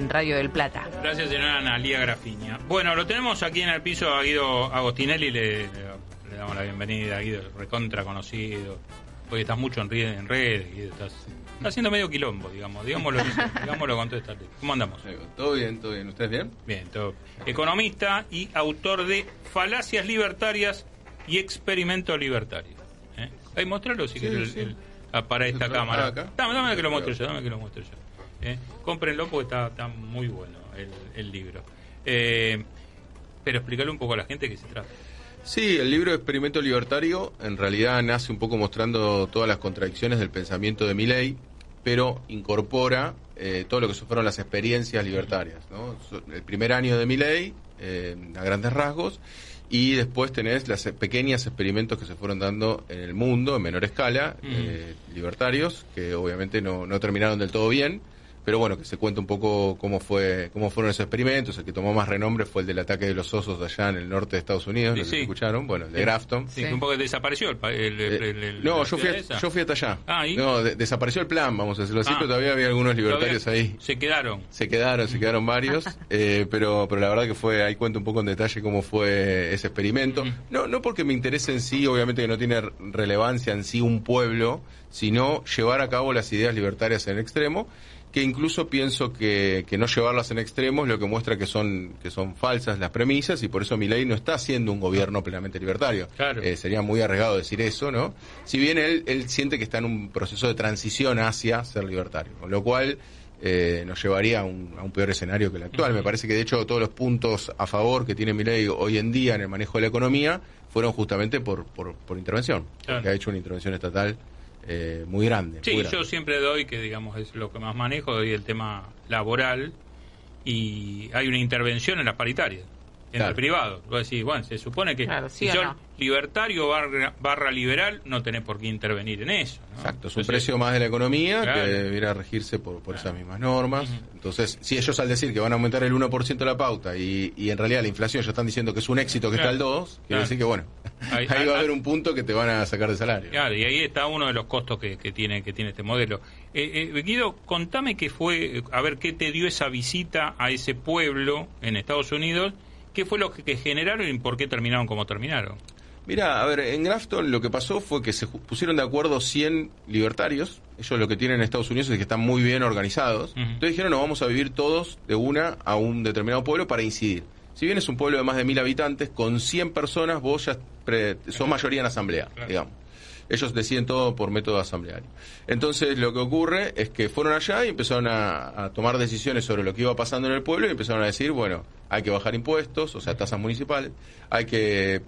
en Radio del Plata. Gracias, señora Analía Grafiña. Bueno, lo tenemos aquí en el piso a Guido Agostinelli, le damos la bienvenida. Guido, recontra conocido. Hoy estás mucho en redes, Guido, estás haciendo medio quilombo, digámoslo con todo esta. ¿Cómo andamos? Todo bien. ¿Ustedes bien? Bien, todo. Economista y autor de Falacias Libertarias y Experimentos Libertarios. Ahí, mostrarlo si querés para esta cámara. Acá. Dame que lo muestre yo, Cómprenlo porque está muy bueno el libro. Pero explícale un poco a la gente de qué se trata. Sí, el libro Experimento Libertario en realidad nace un poco mostrando todas las contradicciones del pensamiento de Milei, pero incorpora todo lo que fueron las experiencias libertarias, ¿no? El primer año de Milei, a grandes rasgos, y después tenés los pequeños experimentos que se fueron dando en el mundo, en menor escala, libertarios, que obviamente no terminaron del todo bien, pero bueno, que se cuenta un poco cómo fueron esos experimentos. El que tomó más renombre fue el del ataque de los osos allá en el norte de Estados Unidos, ¿lo escucharon? Bueno, el de Grafton. Sí, un poco desapareció no, yo fui hasta allá. No, desapareció el plan, vamos a decirlo así, pero todavía había algunos libertarios ahí. Se quedaron varios, pero la verdad que ahí cuento un poco en detalle cómo fue ese experimento. No porque me interese en sí, obviamente que no tiene relevancia en sí un pueblo, sino llevar a cabo las ideas libertarias en extremo, que incluso pienso que no llevarlas en extremos lo que muestra que son falsas las premisas, y por eso Milei no está haciendo un gobierno plenamente libertario. Claro. Sería muy arriesgado decir eso, ¿no? Si bien él siente que está en un proceso de transición hacia ser libertario, con lo cual nos llevaría a un peor escenario que el actual. Me parece que de hecho todos los puntos a favor que tiene Milei hoy en día en el manejo de la economía fueron justamente por intervención, porque ha hecho una intervención estatal muy grande. Sí, muy grande. Yo siempre doy, que digamos es lo que más manejo, doy el tema laboral, y hay una intervención en las paritarias, en el privado. Vos decís, bueno, se supone que si sos libertario barra liberal, no tenés por qué intervenir en eso, ¿no? Exacto, es un precio más de la economía que debería regirse por esas mismas normas. Entonces, si ellos al decir que van a aumentar el 1% la pauta y en realidad la inflación ya están diciendo que es un éxito que está al 2%, quiere decir que bueno, ahí va a haber un punto que te van a sacar de salario. Claro, y ahí está uno de los costos que tiene este modelo. Guido, contame qué fue, a ver, qué te dio esa visita a ese pueblo en Estados Unidos, qué fue lo que generaron y por qué terminaron como terminaron. Mira, a ver, en Grafton lo que pasó fue que se pusieron de acuerdo 100 libertarios. Ellos lo que tienen en Estados Unidos es que están muy bien organizados. Entonces dijeron, no, vamos a vivir todos de una a un determinado pueblo para incidir. Si bien es un pueblo de más de 1000 habitantes, con 100 personas vos ya sos mayoría en asamblea, digamos. Ellos deciden todo por método asambleario. Entonces lo que ocurre es que fueron allá y empezaron a tomar decisiones sobre lo que iba pasando en el pueblo, y empezaron a decir, bueno, hay que bajar impuestos, o sea, tasas municipales, hay que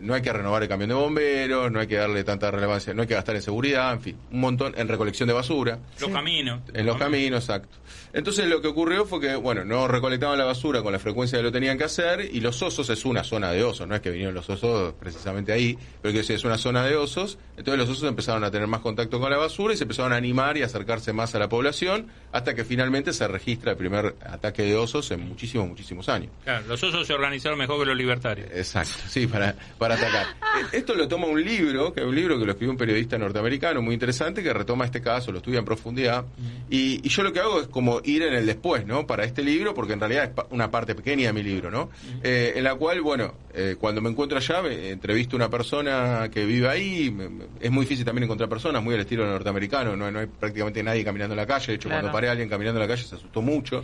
no hay que renovar el camión de bomberos, no hay que darle tanta relevancia, no hay que gastar en seguridad, en fin, un montón, en recolección de basura. Los caminos. En los caminos, exacto. Entonces lo que ocurrió fue que, bueno, no recolectaban la basura con la frecuencia que lo tenían que hacer, y Los Osos es una zona de osos, no es que vinieron los osos precisamente ahí, pero que es una zona de osos. Entonces los osos empezaron a tener más contacto con la basura y se empezaron a animar y a acercarse más a la población, hasta que finalmente se registra el primer ataque de osos en muchísimos años. Claro, los osos se organizaron mejor que los libertarios. Exacto, sí, para atacar. Esto lo toma un libro que lo escribió un periodista norteamericano muy interesante, que retoma este caso, lo estudia en profundidad, y yo lo que hago es como ir en el después, ¿no? Para este libro, porque en realidad es una parte pequeña de mi libro, ¿no? En la cual, bueno, cuando me encuentro allá, me entrevisto a una persona que vive ahí. Es muy difícil también encontrar personas, muy al estilo norteamericano, no hay prácticamente nadie caminando en la calle. De hecho, cuando paré a alguien caminando en la calle se asustó mucho.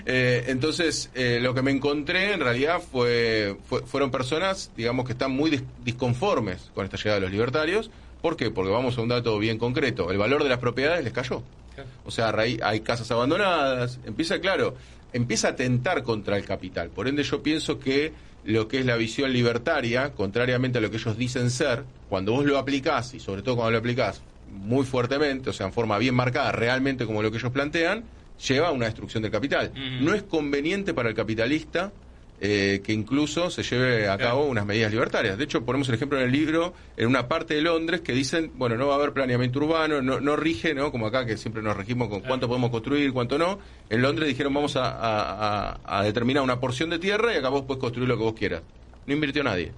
Entonces, lo que me encontré en realidad fueron personas, digamos, que están muy disconformes con esta llegada de los libertarios. ¿Por qué? Porque vamos a un dato bien concreto: el valor de las propiedades les cayó. O sea, hay casas abandonadas, empieza a atentar contra el capital. Por ende, yo pienso que lo que es la visión libertaria, contrariamente a lo que ellos dicen ser, cuando vos lo aplicás, y sobre todo cuando lo aplicás muy fuertemente, o sea, en forma bien marcada, realmente como lo que ellos plantean, lleva a una destrucción del capital. No es conveniente para el capitalista que incluso se lleve a cabo unas medidas libertarias. De hecho, ponemos el ejemplo en el libro, en una parte de Londres, que dicen, bueno, no va a haber planeamiento urbano, no rige, ¿no? Como acá, que siempre nos regimos con cuánto podemos construir, cuánto no. En Londres dijeron, vamos a determinar una porción de tierra y acá vos podés construir lo que vos quieras. No invirtió nadie.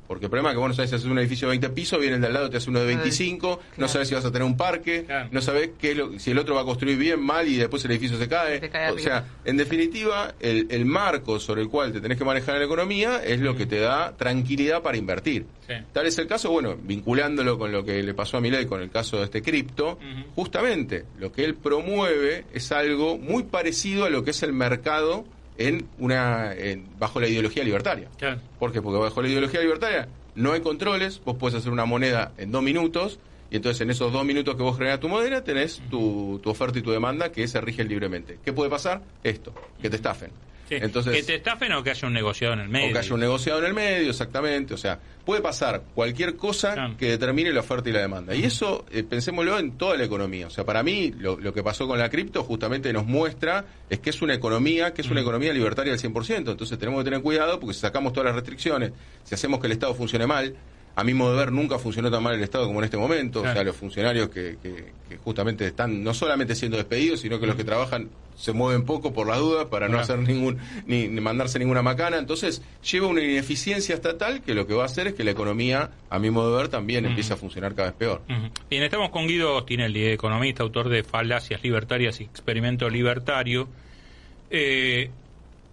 Porque el problema es que vos no sabés si haces un edificio de 20 pisos, viene el de al lado, te hace uno de 25, Claro. no sabés si vas a tener un parque, no sabés si el otro va a construir bien, mal y después el edificio se cae. O sea, en definitiva, el marco sobre el cual te tenés que manejar en la economía es lo que te da tranquilidad para invertir. Sí. Tal es el caso, bueno, vinculándolo con lo que le pasó a Milei con el caso de este cripto, justamente lo que él promueve es algo muy parecido a lo que es el mercado bajo la ideología libertaria. Claro. ¿Por qué? Porque bajo la ideología libertaria no hay controles, vos podés hacer una moneda en 2 minutos, y entonces en esos 2 minutos que vos generás tu moneda tenés tu oferta y tu demanda que se rigen libremente. ¿Qué puede pasar? Esto, que te estafen. Sí. Entonces, que te estafen o que haya un negociado en el medio. o que haya un negociado en el medio, exactamente. O sea, puede pasar cualquier cosa que determine la oferta y la demanda. Y eso, pensémoslo en toda la economía. O sea, para mí, lo que pasó con la cripto justamente nos muestra es que es una economía libertaria al 100%. Entonces tenemos que tener cuidado porque si sacamos todas las restricciones, si hacemos que el Estado funcione mal, a mi modo de ver nunca funcionó tan mal el Estado como en este momento. Claro. O sea, los funcionarios que justamente están no solamente siendo despedidos, sino que los que trabajan se mueven poco por las dudas para no hacer ni mandarse ninguna macana. Entonces lleva una ineficiencia estatal que lo que va a hacer es que la economía, a mi modo de ver, también empiece a funcionar cada vez peor. Bien, estamos con Guido Agostinelli, economista, autor de Falacias Libertarias y Experimento Libertario.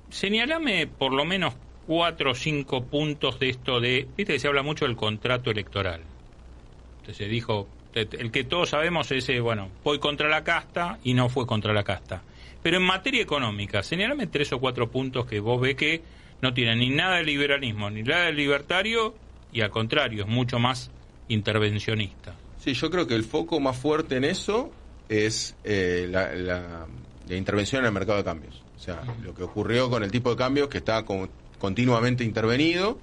Señalame por lo menos 4 o 5 puntos de esto viste que se habla mucho del contrato electoral. Entonces se dijo, el que todos sabemos es, voy contra la casta y no fue contra la casta. Pero en materia económica, señálame 3 o 4 puntos que vos ves que no tienen ni nada de liberalismo, ni nada de libertario, y al contrario, es mucho más intervencionista. Sí, yo creo que el foco más fuerte en eso es la intervención en el mercado de cambios. O sea, lo que ocurrió con el tipo de cambios que está continuamente intervenido.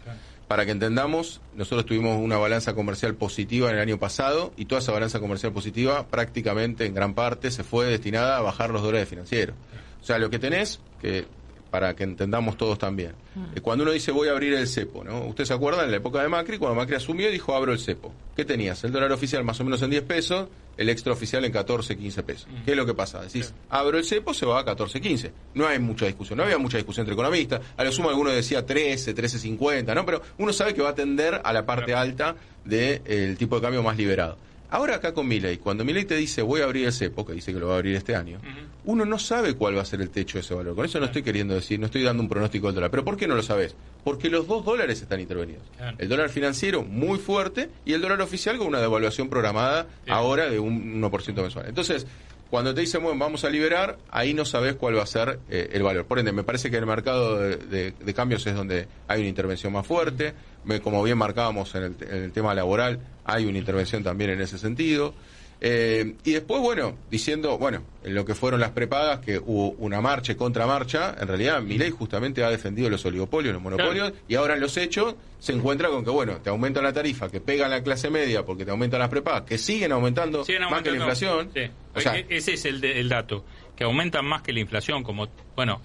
Para que entendamos, nosotros tuvimos una balanza comercial positiva en el año pasado y toda esa balanza comercial positiva prácticamente en gran parte se fue destinada a bajar los dólares financieros. O sea, lo que tenés, para que entendamos todos también, cuando uno dice voy a abrir el cepo, ¿no? Ustedes se acuerdan en la época de Macri, cuando Macri asumió y dijo abro el cepo. ¿Qué tenías? El dólar oficial más o menos en 10 pesos, el extraoficial en 14, 15 pesos. ¿Qué es lo que pasa? Decís, abro el cepo, se va a 14, 15. No hay mucha discusión, no había mucha discusión entre economistas. A lo sumo alguno decía 13, 13.50, ¿no? Pero uno sabe que va a tender a la parte alta del tipo de cambio más liberado. Ahora acá con Milei, cuando Milei te dice voy a abrir el cepo, que dice que lo va a abrir este año, uno no sabe cuál va a ser el techo de ese valor. Con eso no estoy queriendo decir, no estoy dando un pronóstico del dólar. ¿Pero por qué no lo sabes? Porque los dos dólares están intervenidos. Claro. El dólar financiero muy fuerte y el dólar oficial con una devaluación programada ahora de un 1% mensual. Entonces, cuando te dicen, bueno, vamos a liberar, ahí no sabes cuál va a ser el valor. Por ende, me parece que en el mercado de cambios es donde hay una intervención más fuerte. Como bien marcábamos en el tema laboral, hay una intervención también en ese sentido. Y después, diciendo, en lo que fueron las prepagas, que hubo una marcha y contramarcha, en realidad Milei justamente ha defendido los oligopolios, los monopolios, claro. Y ahora en los hechos se encuentra con que, te aumentan la tarifa, que pegan la clase media porque te aumentan las prepagas, que siguen aumentando más que la inflación. Sí. O sea, ese es el dato, que aumentan más que la inflación, como,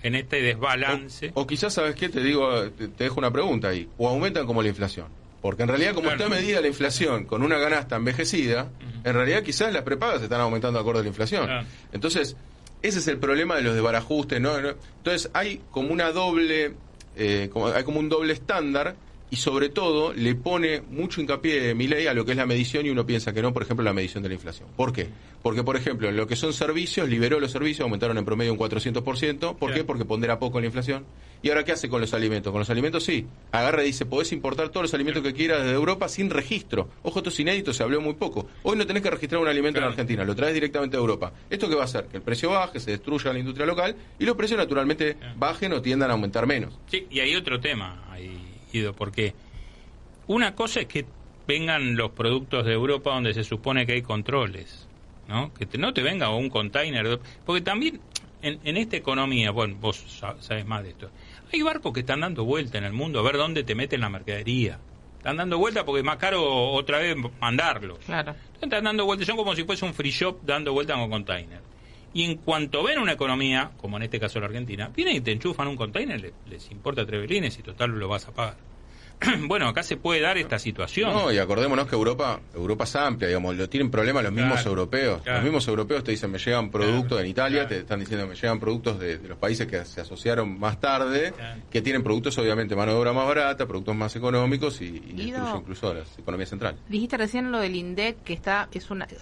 en este desbalance. O quizás, ¿sabes qué? Te dejo una pregunta ahí. O aumentan como la inflación. Porque en realidad, como está medida la inflación con una canasta envejecida, en realidad quizás las prepagas están aumentando acorde a la inflación. Entonces, ese es el problema de los desbarajustes, ¿no? Entonces, hay como una doble, hay como un doble estándar, y sobre todo le pone mucho hincapié Milei a lo que es la medición, y uno piensa que no, por ejemplo, la medición de la inflación. ¿Por qué? Porque, por ejemplo, en lo que son servicios, liberó los servicios, aumentaron en promedio un 400%. ¿Por qué? Porque pondera poco la inflación. ¿Y ahora qué hace con los alimentos? Con los alimentos sí. Agarra y dice, podés importar todos los alimentos que quieras desde Europa sin registro. Ojo, esto es inédito, se habló muy poco. Hoy no tenés que registrar un alimento en Argentina, lo traes directamente de Europa. ¿Esto qué va a hacer? Que el precio baje, se destruya la industria local y los precios naturalmente bajen o tiendan a aumentar menos. Sí, y hay otro tema ahí, Guido, porque una cosa es que vengan los productos de Europa donde se supone que hay controles, ¿no? Que no te venga un container, porque también en esta economía, vos sabes más de esto, hay barcos que están dando vuelta en el mundo a ver dónde te meten la mercadería. Están dando vuelta porque es más caro otra vez mandarlos. Claro. Están dando vuelta, son como si fuese un free shop dando vuelta con container. Y en cuanto ven una economía, como en este caso la Argentina, vienen y te enchufan un container, les importa 3 belines y total lo vas a pagar. bueno, acá se puede dar esta situación. No, y acordémonos que Europa es amplia, digamos, lo tienen problemas los mismos europeos. Claro. Los mismos europeos te dicen, me llegan productos, en Italia claro. te están diciendo, me llegan productos de los países que se asociaron más tarde, Claro. que tienen productos, obviamente, mano de obra más barata, productos más económicos y Guido, incluso las economías centrales. Dijiste recién lo del INDEC, que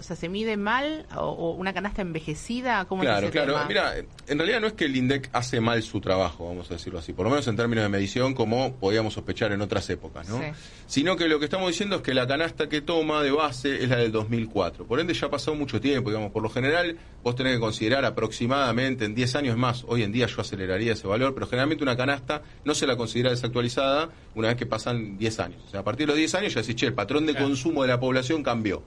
se mide mal, o una canasta envejecida, ¿cómo es ese Claro, tema? mira, en realidad no es que el INDEC hace mal su trabajo, vamos a decirlo así, por lo menos en términos de medición, como podíamos sospechar en otras épocas, ¿no? Sí. Sino que lo que estamos diciendo es que la canasta que toma de base es la del 2004. Por ende ya ha pasado mucho tiempo, digamos, por lo general vos tenés que considerar aproximadamente en 10 años más, hoy en día yo aceleraría ese valor, pero generalmente una canasta no se la considera desactualizada una vez que pasan 10 años. O sea, a partir de los 10 años ya decís, che, el patrón de consumo de la población cambió.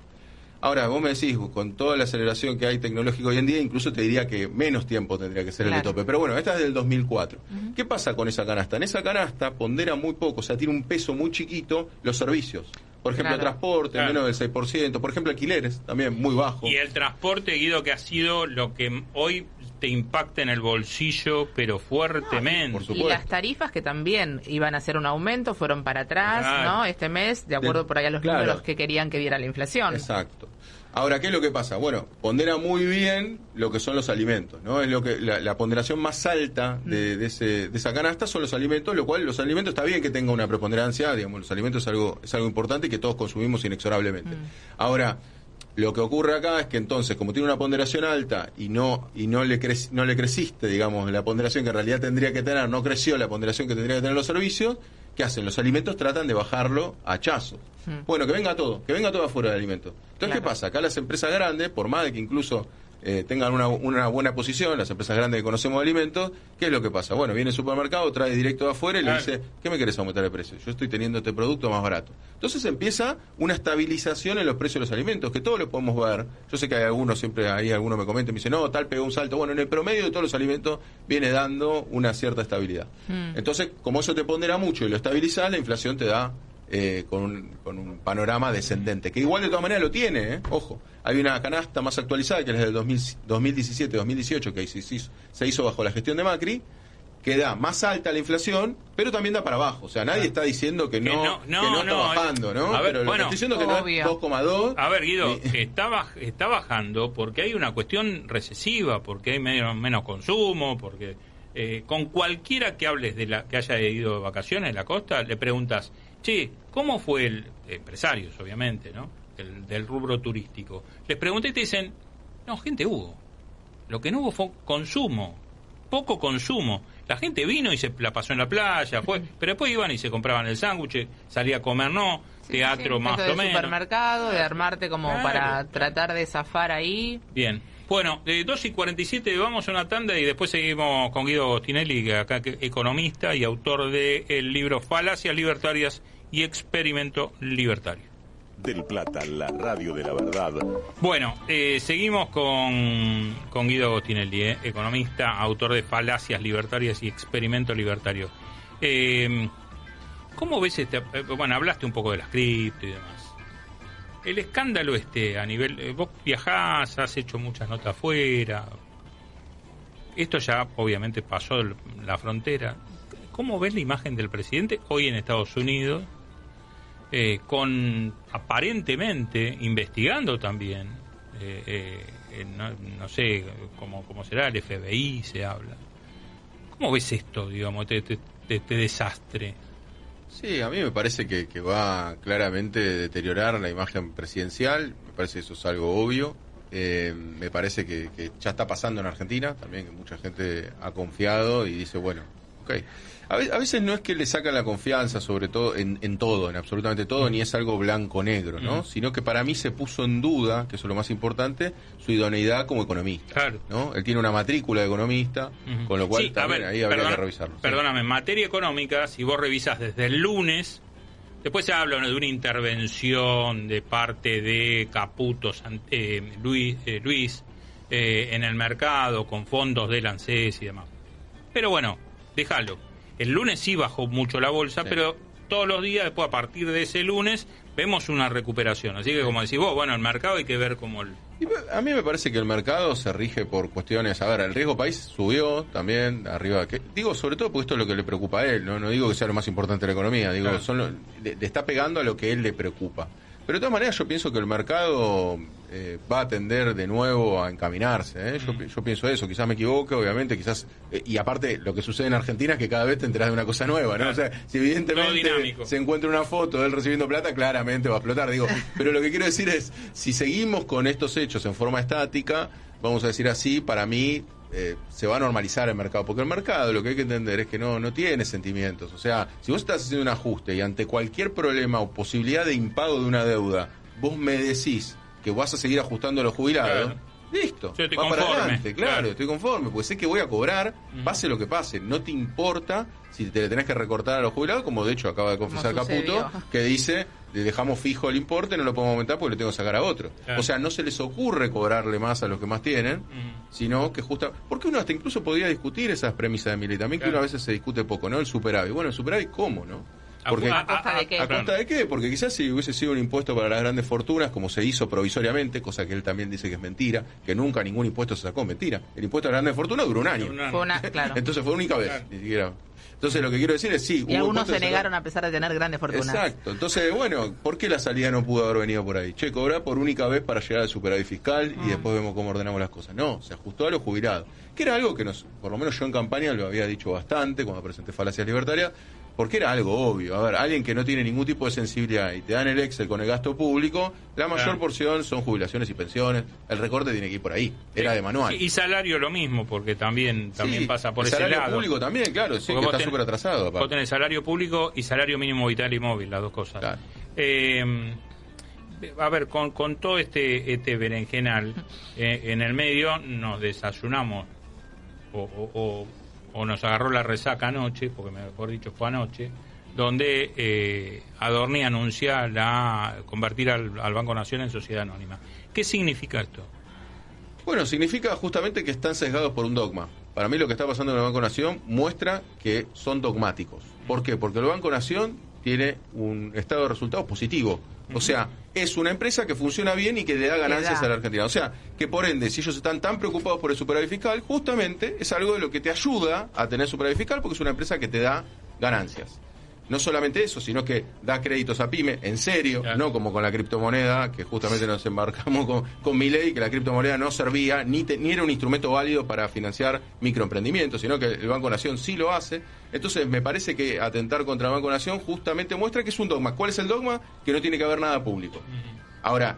Ahora, vos me decís, con toda la aceleración que hay tecnológica hoy en día, incluso te diría que menos tiempo tendría que ser el de tope. Pero bueno, esta es del 2004. ¿Qué pasa con esa canasta? En esa canasta pondera muy poco, o sea, tiene un peso muy chiquito los servicios. Por ejemplo, transporte, menos del 6%. Por ejemplo, alquileres, también muy bajo. Y el transporte, Guido, que ha sido lo que hoy te impacta en el bolsillo, pero fuertemente. Por supuesto. Y las tarifas que también iban a hacer un aumento, fueron para atrás, Claro. ¿no? Este mes, de acuerdo por ahí a los números que querían que diera la inflación. Exacto. Ahora, ¿qué es lo que pasa? Bueno, pondera muy bien lo que son los alimentos, ¿no? Es lo que la ponderación más alta de esa canasta son los alimentos, lo cual los alimentos está bien que tenga una preponderancia, digamos, los alimentos es algo importante y que todos consumimos inexorablemente. Ahora, lo que ocurre acá es que entonces, como tiene una ponderación alta y no le creciste, digamos, la ponderación que en realidad tendría que tener, no creció la ponderación que tendría que tener los servicios, ¿qué hacen? Los alimentos tratan de bajarlo a hachazos. Bueno, que venga todo afuera del alimento. Entonces, ¿qué pasa? Acá las empresas grandes, por más de que incluso tengan una buena posición, las empresas grandes que conocemos de alimentos, ¿qué es lo que pasa? Bueno, viene el supermercado, trae directo de afuera y le dice, ¿qué me querés aumentar el precio? Yo estoy teniendo este producto más barato. Entonces empieza una estabilización en los precios de los alimentos, que todos lo podemos ver. Yo sé que hay algunos, siempre hay algunos me comentan y me dicen, no, tal pegó un salto. Bueno, en el promedio de todos los alimentos viene dando una cierta estabilidad. Entonces, como eso te pondera mucho y lo estabilizás, la inflación te da con un panorama descendente, que igual de todas maneras lo tiene, ojo, hay una canasta más actualizada que es la del 2017-2018 que se hizo bajo la gestión de Macri, que da más alta la inflación, pero también da para abajo, o sea, nadie está diciendo que no está bajando, ¿no? A ver, pero lo que estoy diciendo es que no es 2,2. A ver, Guido, está bajando porque hay una cuestión recesiva, porque hay menos consumo, porque con cualquiera que hables que haya ido de vacaciones en la costa, le preguntas, che, ¿cómo fue el empresarios, obviamente, ¿no? Del rubro turístico? Les pregunté y te dicen, no, gente hubo. Lo que no hubo fue consumo, poco consumo. La gente vino y se la pasó en la playa, pero después iban y se compraban el sándwich, salía a comer, no, teatro más o menos. Supermercado, de armarte como para tratar de zafar ahí. Bien. Bueno, de 2:47 vamos a una tanda y después seguimos con Guido Agostinelli, economista y autor del libro Falacias Libertarias y Experimento Libertario. Del Plata, la radio de la verdad. Bueno, seguimos con Guido Agostinelli, economista, autor de Falacias Libertarias y Experimento Libertario. ¿Cómo ves bueno, hablaste un poco de las cripto y demás. El escándalo a nivel... vos viajás, has hecho muchas notas afuera. Esto ya obviamente pasó la frontera. ¿Cómo ves la imagen del presidente hoy en Estados Unidos? Con aparentemente investigando también, no sé cómo será, el FBI se habla. ¿Cómo ves esto, digamos, este desastre? Sí, a mí me parece que va claramente a deteriorar la imagen presidencial, me parece que eso es algo obvio, me parece que ya está pasando en Argentina, también que mucha gente ha confiado y dice, bueno, ok. A veces no es que le sacan la confianza, sobre todo en todo, en absolutamente todo, ni es algo blanco-negro, ¿no? Sino que para mí se puso en duda, que eso es lo más importante, su idoneidad como economista. Claro. ¿No? Él tiene una matrícula de economista, con lo cual sí, también ahí habría que revisarlo. Perdóname, en materia económica, si vos revisas desde el lunes, después se habla de una intervención de parte de Caputo, Luis, en el mercado, con fondos del ANSES y demás. Pero bueno, déjalo. El lunes sí bajó mucho la bolsa, pero todos los días, después a partir de ese lunes, vemos una recuperación. Así que como decís vos, bueno, el mercado hay que ver cómo Y a mí me parece que el mercado se rige por cuestiones, a ver, el riesgo país subió también arriba, digo, sobre todo porque esto es lo que le preocupa a él, no digo que sea lo más importante de la economía, digo, claro. Le está pegando a lo que él le preocupa. Pero de todas maneras yo pienso que el mercado va a tender de nuevo a encaminarse, ¿eh? Yo pienso eso, quizás me equivoque, obviamente, quizás, y aparte lo que sucede en Argentina es que cada vez te enterás de una cosa nueva, ¿no? Claro. O sea, si evidentemente se encuentra una foto de él recibiendo plata, claramente va a explotar, digo, pero lo que quiero decir es, si seguimos con estos hechos en forma estática, vamos a decir así, para mí se va a normalizar el mercado, porque el mercado lo que hay que entender es que no tiene sentimientos, o sea, si vos estás haciendo un ajuste y ante cualquier problema o posibilidad de impago de una deuda, vos me decís que vas a seguir ajustando a los jubilados, claro. Listo, yo estoy va conforme, para adelante, claro, estoy conforme, porque sé que voy a cobrar, pase lo que pase, no te importa si te le tenés que recortar a los jubilados, como de hecho acaba de confesar Caputo, que dice, le dejamos fijo el importe, no lo podemos aumentar porque le tengo que sacar a otro. Claro. O sea, no se les ocurre cobrarle más a los que más tienen, sino que porque uno hasta incluso podría discutir esas premisas de Milei, también que uno a veces se discute poco, ¿no? El superávit. Bueno, el superávit, ¿cómo, no? Porque, ¿A costa de qué? ¿A costa de qué? Porque quizás si hubiese sido un impuesto para las grandes fortunas, como se hizo provisoriamente, cosa que él también dice que es mentira, que nunca ningún impuesto se sacó, mentira. El impuesto a las grandes fortunas duró un año. Claro. Entonces fue única vez, ni siquiera. Entonces lo que quiero decir es sí. Y algunos se negaron a pesar de tener grandes fortunas. Exacto. Entonces, bueno, ¿por qué la salida no pudo haber venido por ahí? Cobrar por única vez para llegar al superávit fiscal y después vemos cómo ordenamos las cosas. No, se ajustó a los jubilados. Que era algo que por lo menos yo en campaña lo había dicho bastante cuando presenté Falacias Libertarias, porque era algo obvio. A ver, alguien que no tiene ningún tipo de sensibilidad y te dan el Excel con el gasto público, la mayor porción son jubilaciones y pensiones. El recorte tiene que ir por ahí. Era de manual. Y salario lo mismo, porque también pasa por ese lado. Salario público también, claro, sí, que está súper atrasado. Aparte. Vos tenés salario público y salario mínimo vital y móvil, las dos cosas. Claro. A ver, con todo este berenjenal, en el medio nos desayunamos o nos agarró la resaca anoche, porque mejor dicho fue anoche, donde Adorni anuncia convertir al Banco Nación en sociedad anónima. ¿Qué significa esto? Bueno, significa justamente que están sesgados por un dogma. Para mí lo que está pasando en el Banco Nación muestra que son dogmáticos. ¿Por qué? Porque el Banco Nación tiene un estado de resultados positivo. O sea, es una empresa que funciona bien y que le da ganancias a la Argentina. O sea, que por ende, si ellos están tan preocupados por el superávit fiscal, justamente es algo de lo que te ayuda a tener superávit fiscal porque es una empresa que te da ganancias. No solamente eso, sino que da créditos a pyme, en serio, claro. No como con la criptomoneda, que justamente nos embarcamos con Milei, que la criptomoneda no servía, ni era un instrumento válido para financiar microemprendimientos, sino que el Banco Nación sí lo hace. Entonces me parece que atentar contra el Banco Nación justamente muestra que es un dogma. ¿Cuál es el dogma? Que no tiene que haber nada público. Ahora,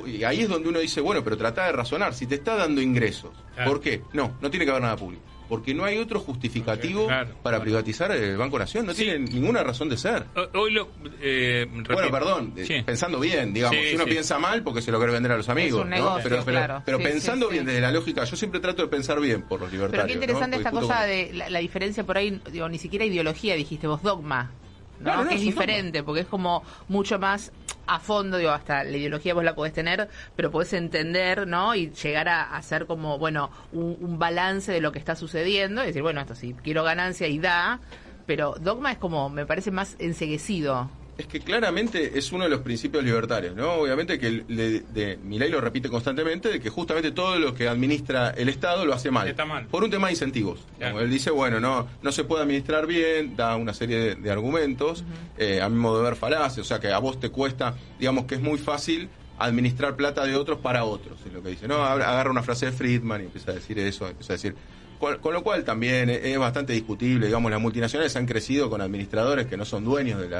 y ahí es donde uno dice, bueno, pero trata de razonar, si te está dando ingresos, claro. ¿Por qué? No tiene que haber nada público. Porque no hay otro justificativo para privatizar el Banco Nación, no tiene ninguna razón de ser. Hoy bueno, perdón, pensando bien, digamos, si uno piensa mal porque se lo quiere vender a los amigos, es un negocio, ¿no? Pero pensando bien desde la lógica, yo siempre trato de pensar bien por los libertarios. Pero qué interesante, ¿no? Esta cosa con... de la diferencia por ahí, digo, ni siquiera ideología, dijiste vos, dogma. ¿No? Claro, que es diferente, porque es como mucho más a fondo, digo, hasta la ideología vos la podés tener, pero podés entender, ¿no? Y llegar a hacer como, bueno, un balance de lo que está sucediendo y decir, bueno, esto sí, quiero ganancia y da, pero dogma es como, me parece más enceguecido. Es que claramente es uno de los principios libertarios, ¿no? Obviamente que Milei lo repite constantemente, de que justamente todo lo que administra el Estado lo hace mal. Está mal. Por un tema de incentivos. Claro. Él dice, bueno, no se puede administrar bien, da una serie de argumentos, a mi modo de ver falaces, o sea que a vos te cuesta, digamos que es muy fácil administrar plata de otros para otros, es lo que dice, ¿no? Agarra una frase de Friedman y empieza a decir eso, empieza a decir... Con lo cual también es bastante discutible, digamos, las multinacionales han crecido con administradores que no son dueños de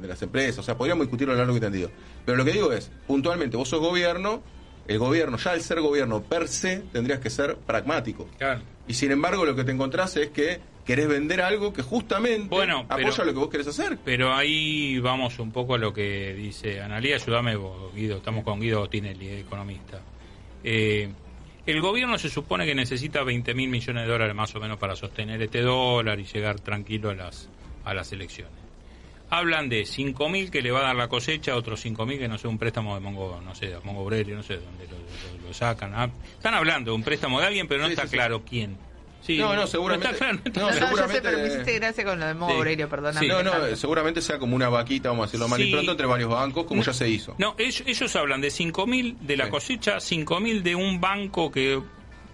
las empresas, o sea, podríamos discutirlo a largo y tendido. Pero lo que digo es, puntualmente, vos sos gobierno, el gobierno, ya al ser gobierno per se, tendrías que ser pragmático. Claro. Y sin embargo, lo que te encontrás es que querés vender algo que justamente apoya lo que vos querés hacer. Pero ahí vamos un poco a lo que dice Analía, ayúdame vos, Guido, estamos con Guido Tinelli, economista. El gobierno se supone que necesita $20.000 millones de dólares más o menos para sostener este dólar y llegar tranquilo a las elecciones. Hablan de 5.000 que le va a dar la cosecha, otros 5.000 que no sé, un préstamo de Mongo Aurelio, no sé dónde lo sacan. Están hablando de un préstamo de alguien, pero no está claro quién. Sí. No, seguramente. No está claro, no, No, seguramente. yo sé, pero me hiciste gracia con lo de Modo Aurelio, perdóname. Sí. No, seguramente sea como una vaquita, vamos a decirlo mal y Sí. pronto, entre varios bancos, como ya se hizo. No, ellos hablan de 5.000 de la Sí. cosecha, 5.000 de un banco que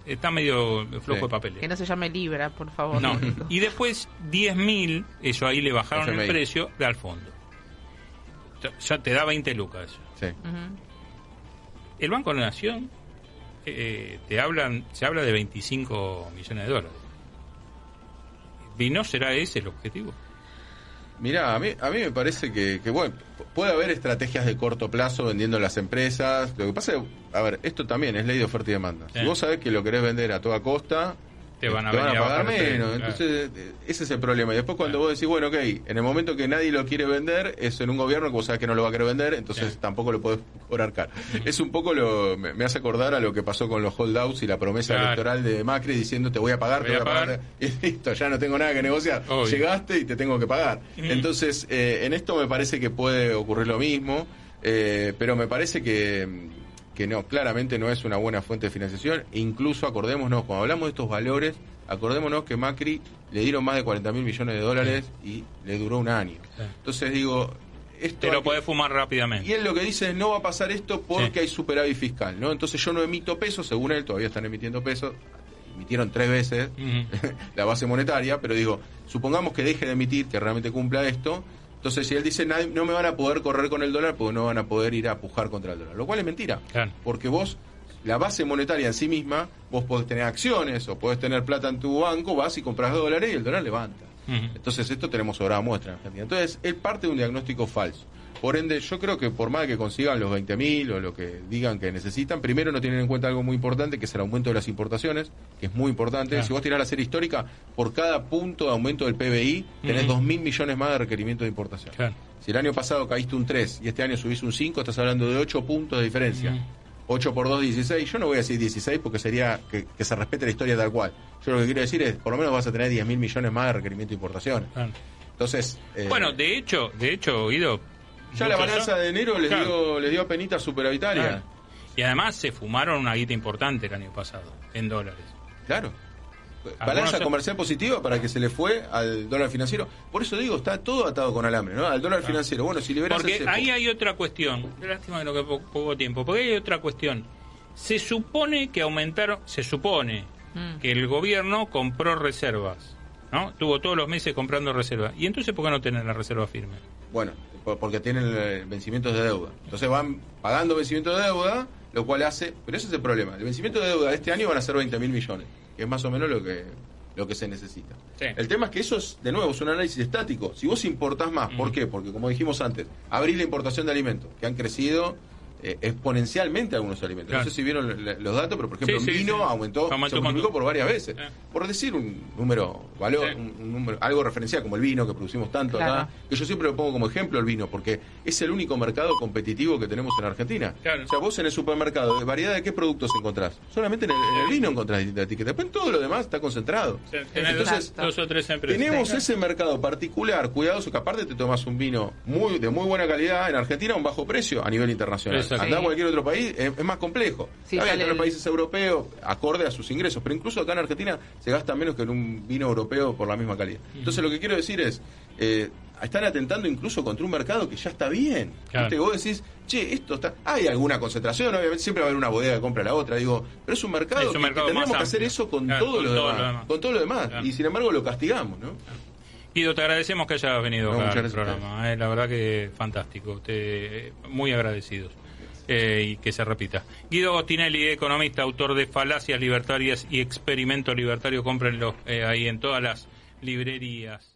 está medio flojo Sí. de papeles. Que no se llame Libra, por favor. No, y después 10.000, eso ahí le bajaron FMI. el precio, al fondo. Ya te da 20 lucas eso. Sí. Ujú. El Banco de la Nación se habla de 25 millones de dólares. ¿Y no será ese el objetivo? Mirá, a mí me parece que, bueno, puede haber estrategias de corto plazo vendiendo las empresas. Lo que pasa es, a ver, esto también es ley de oferta y demanda. Sí. Si vos sabés que lo querés vender a toda costa, Te van a venir a pagar bajar el menos. precio, Entonces, ese es el problema. Y después cuando vos decís, bueno, ok, en el momento que nadie lo quiere vender, es en un gobierno que vos sabés que no lo va a querer vender, entonces Sí. tampoco lo podés cobrar caro. Es un poco me hace acordar a lo que pasó con los holdouts y la promesa Claro. electoral de Macri diciendo te voy a pagar, Te voy a pagar. Y listo, ya no tengo nada que negociar. Obvio. Llegaste y te tengo que pagar. Entonces, en esto me parece que puede ocurrir lo mismo, pero me parece que no, claramente no es una buena fuente de financiación. E incluso acordémonos, cuando hablamos de estos valores, acordémonos que Macri le dieron más de 40.000 millones de dólares y le duró un año. Sí. Entonces digo, esto... Te hay lo que- podés fumar y rápidamente. él lo que dice es no va a pasar esto porque Sí. hay superávit fiscal, ¿no? Entonces yo no emito pesos, según él, todavía están emitiendo pesos, emitieron 3 veces Ujú. la base monetaria, pero digo, supongamos que deje de emitir, que realmente cumpla esto, entonces si él dice no me van a poder correr con el dólar porque no van a poder ir a pujar contra el dólar, lo cual es mentira, Claro. porque vos, la base monetaria en sí misma, vos podés tener acciones o podés tener plata en tu banco, vas y compras dólares y el dólar levanta. Ujú. Entonces esto tenemos sobrada muestra en Argentina. Entonces él parte de un diagnóstico falso. Por ende, yo creo que por más que consigan los 20.000 o lo que digan que necesitan, primero no tienen en cuenta algo muy importante, que es el aumento de las importaciones, que es muy importante. Claro. Si vos tirás la serie histórica, por cada punto de aumento del PBI, tenés Ujú. 2.000 millones más de requerimientos de importación. Claro. Si el año pasado caíste un 3 y este año subís un 5, estás hablando de 8 puntos de diferencia. Ujú. 8 por 2, 16. Yo no voy a decir 16 porque sería que se respete la historia tal cual. Yo lo que quiero decir es, por lo menos vas a tener 10.000 millones más de requerimiento de importación. Claro. Entonces... Bueno, de hecho, Guido, ya la muchos balanza son- de enero Claro. les dio penita superavitaria. Claro. Y además se fumaron una guita importante el año pasado, en dólares. Claro. Balanza Algunos- comercial positiva para que se le fue al dólar financiero. Por eso digo, está todo atado con alambre, ¿no? Al dólar financiero. Bueno, si liberas Porque ese... ahí hay otra cuestión. Lástima que no queda poco tiempo. Porque hay otra cuestión. Se supone que aumentaron, que el gobierno compró reservas, ¿no? Tuvo todos los meses comprando reservas. ¿Y entonces por qué no tienen la reserva firme? Bueno, porque tienen vencimientos de deuda. Entonces van pagando vencimientos de deuda, lo cual hace... Pero ese es el problema. El vencimiento de deuda de este año van a ser 20.000 millones, que es más o menos lo que se necesita. Sí. El tema es que eso es, de nuevo, es un análisis estático. Si vos importás más, ¿por qué? Porque, como dijimos antes, abrís la importación de alimentos, que han crecido exponencialmente algunos alimentos. Claro. No sé si vieron los datos, pero por ejemplo Sí, en sí, vino sí. aumentó, Aumentó se multiplicó un montón. por varias veces. Por decir un número, valor, Sí. un número, algo referencial como el vino que producimos tanto Claro. acá, que yo siempre lo pongo como ejemplo el vino, porque es el único mercado competitivo que tenemos en Argentina. Claro. O sea, vos en el supermercado, ¿de variedad de qué productos encontrás? Solamente en el vino encontrás distintas etiquetas. Después en todo lo demás está concentrado. Tenés Entonces, dos o tres empresas. tenemos ese mercado particular, cuidadoso, que aparte te tomas un vino de muy buena calidad en Argentina a un bajo precio a nivel internacional. Exacto. Andá a Sí. cualquier otro país, es más complejo. Sí, Está bien, sale en los el- países europeos, acorde a sus ingresos, pero incluso acá en Argentina se gasta menos que en un vino europeo por la misma calidad. Entonces lo que quiero decir es, están atentando incluso contra un mercado que ya está bien. Claro. ¿Viste? Vos decís, che, esto está... Hay alguna concentración, obviamente siempre va a haber una bodega que compra la otra, digo, pero es un mercado, Es un que mercado tendríamos más que hacer amplio. eso con Claro, todo con lo todo demás. lo demás. Con todo lo demás. Claro. Y sin embargo lo castigamos, ¿no? Guido, te agradecemos que hayas venido No, acá muchas al gracias a programa. La verdad que fantástico. Muy agradecidos. Y que se repita. Guido Agostinelli, economista, autor de Falacias Libertarias y Experimento Libertario. Cómprenlo ahí en todas las librerías.